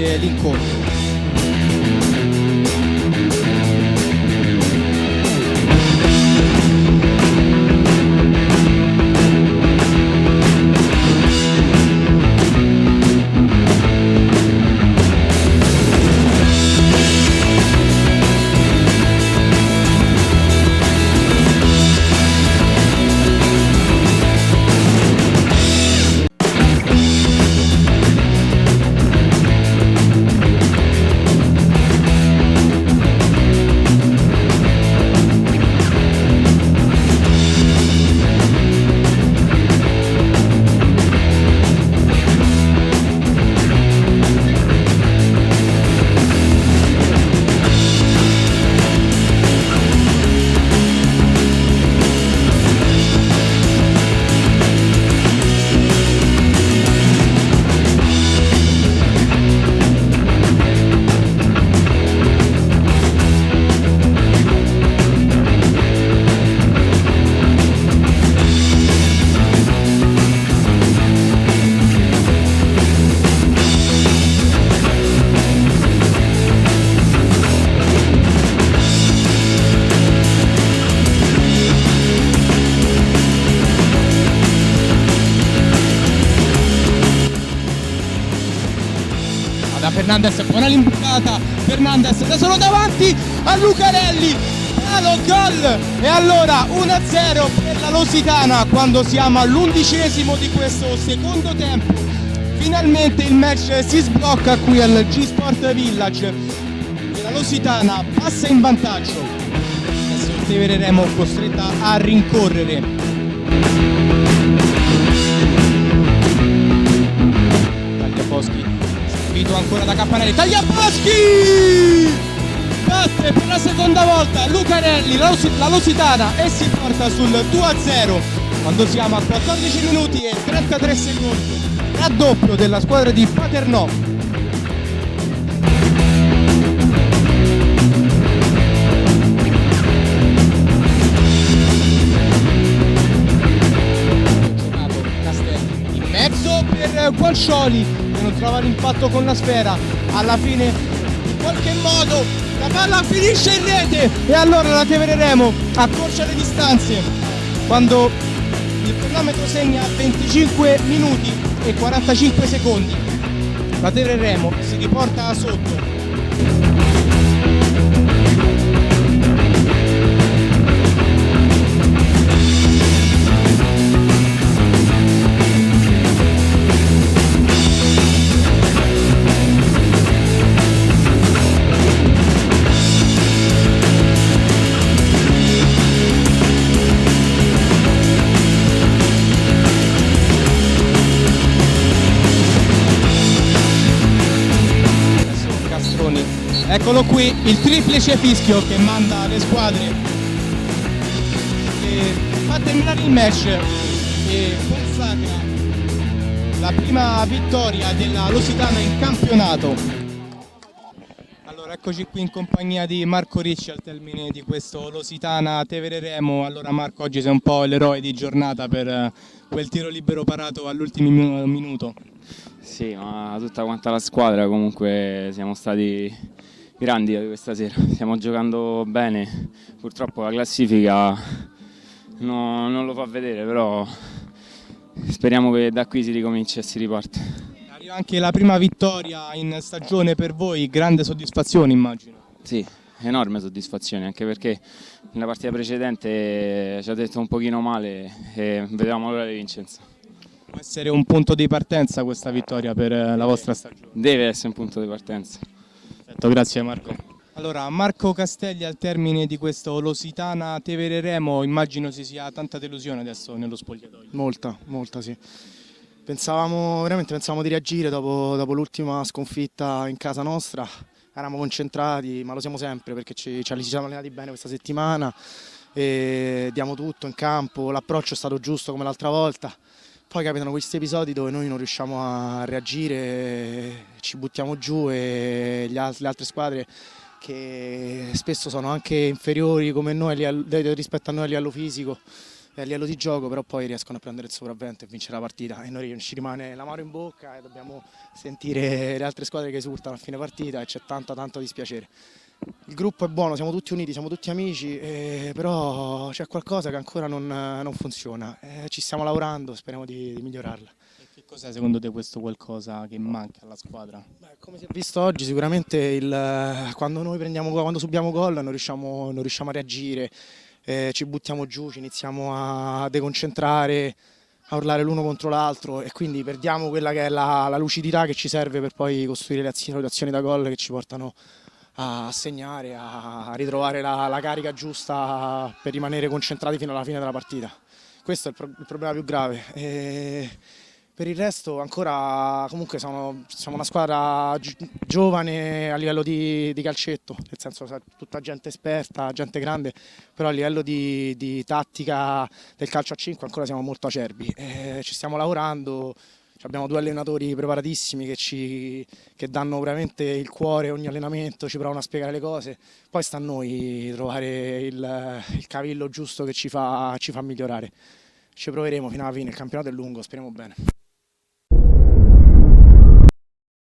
durante l'incontro. Fernandez, buona l'imbucata, Fernandez da solo davanti a Lucarelli, palo, gol, e allora 1-0 per la Lusitana quando siamo all'11° di questo secondo tempo. Finalmente il match si sblocca qui al G-Sport Village e la Lusitana passa in vantaggio. Adesso Tevereremo costretta a rincorrere. Ancora da Campanelli, Tagliaboschi batte per la seconda volta Lucarelli, la Lusitana, e si porta sul 2-0 quando siamo a 14 minuti e 33 secondi, raddoppio della squadra di Paternò. Castelli in mezzo per Gualcioli, non trova l'impatto con la sfera, alla fine in qualche modo la palla finisce in rete e allora la Tevereremo accorcia le distanze quando il cronometro segna 25 minuti e 45 secondi. La Tevereremo si riporta sotto. Eccolo qui il triplice fischio che manda le squadre e fa terminare il match e consacra la prima vittoria della Lusitana in campionato. Allora eccoci qui in compagnia di Marco Ricci al termine di questo Lusitana Tevereremo. Allora Marco, oggi sei un po' l'eroe di giornata per quel tiro libero parato all'ultimo minuto. Sì, ma tutta quanta la squadra comunque siamo stati grandi questa sera, stiamo giocando bene, purtroppo la classifica non lo fa vedere, però speriamo che da qui si ricominci e si riparte. Arriva anche la prima vittoria in stagione per voi, grande soddisfazione immagino. Sì, enorme soddisfazione, anche perché nella partita precedente ci ha detto un pochino male e vedevamo l'ora di Vincenzo. Può essere un punto di partenza questa vittoria per la vostra stagione? Deve essere un punto di partenza. Grazie Marco. Allora, Marco Castelli al termine di questo Lusitana Tevereremo, immagino ci sia tanta delusione adesso nello spogliatoio. Molta sì. Pensavamo di reagire dopo l'ultima sconfitta in casa nostra, eravamo concentrati, ma lo siamo sempre perché ci siamo allenati bene questa settimana e diamo tutto in campo, l'approccio è stato giusto come l'altra volta. Poi capitano questi episodi dove noi non riusciamo a reagire, ci buttiamo giù e le altre squadre che spesso sono anche inferiori come noi rispetto a noi a livello fisico a livello di gioco, però poi riescono a prendere il sopravvento e vincere la partita e noi ci rimane l'amaro in bocca e dobbiamo sentire le altre squadre che esultano a fine partita e c'è tanto dispiacere. Il gruppo è buono, siamo tutti uniti, siamo tutti amici, però c'è qualcosa che ancora non funziona. Ci stiamo lavorando, speriamo di migliorarla. E che cos'è secondo te questo qualcosa che manca alla squadra? Beh, come si è visto oggi, sicuramente quando subiamo gol non riusciamo a reagire, ci buttiamo giù, ci iniziamo a deconcentrare, a urlare l'uno contro l'altro e quindi perdiamo quella che è la lucidità che ci serve per poi costruire le azioni da gol che ci portano a segnare, a ritrovare la carica giusta per rimanere concentrati fino alla fine della partita. Questo è il problema più grave. Per il resto ancora comunque siamo una squadra giovane a livello di calcetto, nel senso tutta gente esperta, gente grande, però a livello di tattica del calcio a 5 ancora siamo molto acerbi. Ci stiamo lavorando. Abbiamo 2 allenatori preparatissimi che danno veramente il cuore ogni allenamento, ci provano a spiegare le cose. Poi sta a noi trovare il cavillo giusto che ci fa migliorare. Ci proveremo fino alla fine, il campionato è lungo, speriamo bene.